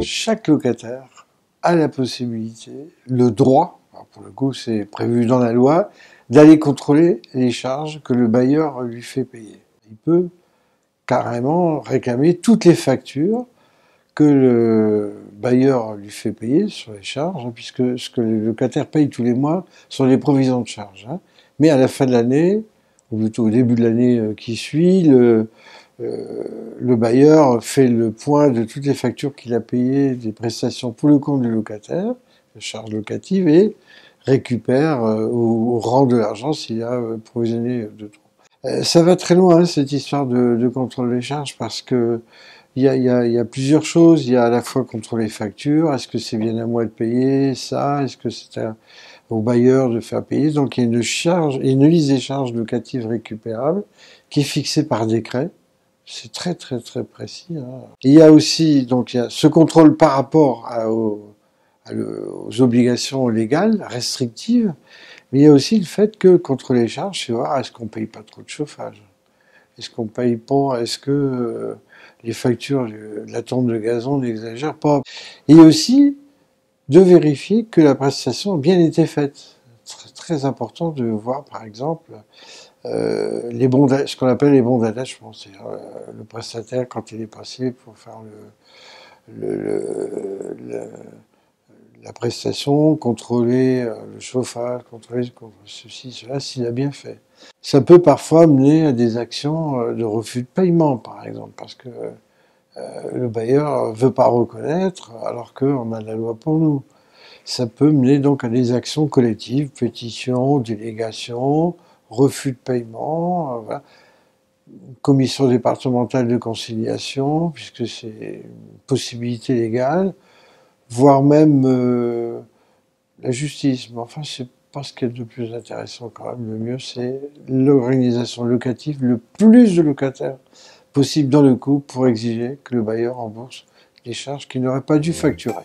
Chaque locataire a la possibilité, le droit, alors pour le coup c'est prévu dans la loi, d'aller contrôler les charges que le bailleur lui fait payer. Il peut carrément réclamer toutes les factures que le bailleur lui fait payer sur les charges, puisque ce que le locataire paye tous les mois sont les provisions de charges. Mais à la fin de l'année, ou plutôt au début de l'année qui suit, le bailleur fait le point de toutes les factures qu'il a payées des prestations pour le compte du locataire, les charges locatives, et récupère ou rend de l'argent s'il a provisionné de trop. Ça va très loin, cette histoire de contrôle des charges, parce que il y a plusieurs choses. Il y a à la fois contrôler les factures. Est-ce que c'est bien à moi de payer ça? Est-ce que c'est au bailleur de faire payer? Donc il y a une charge, une liste des charges locatives récupérables qui est fixée par décret. C'est très très très précis. Il y a aussi donc il y a ce contrôle par rapport aux obligations légales restrictives, mais il y a aussi le fait que contrôler les charges, c'est voir est-ce qu'on paye pas trop de chauffage, est-ce qu'on paye pas, est-ce que les factures de la tonne de gazon n'exagèrent pas. Et aussi de vérifier que la prestation a bien été faite. C'est très important de voir par exemple les bons, ce qu'on appelle les bons d'attachement, c'est-à-dire le prestataire quand il est passé pour faire la prestation, contrôler le chauffage, contrôler ceci, cela, s'il a bien fait. Ça peut parfois mener à des actions de refus de paiement, par exemple, parce que le bailleur veut pas reconnaître, alors qu'on a la loi pour nous. Ça peut mener donc à des actions collectives, pétitions, délégations, refus de paiement, voilà. Commission départementale de conciliation, puisque c'est une possibilité légale, voire même la justice. Mais enfin, c'est pas ce qu'il y a de plus intéressant quand même. Le mieux, c'est l'organisation locative, le plus de locataires possible dans le couple pour exiger que le bailleur rembourse les charges qu'il n'aurait pas dû facturer.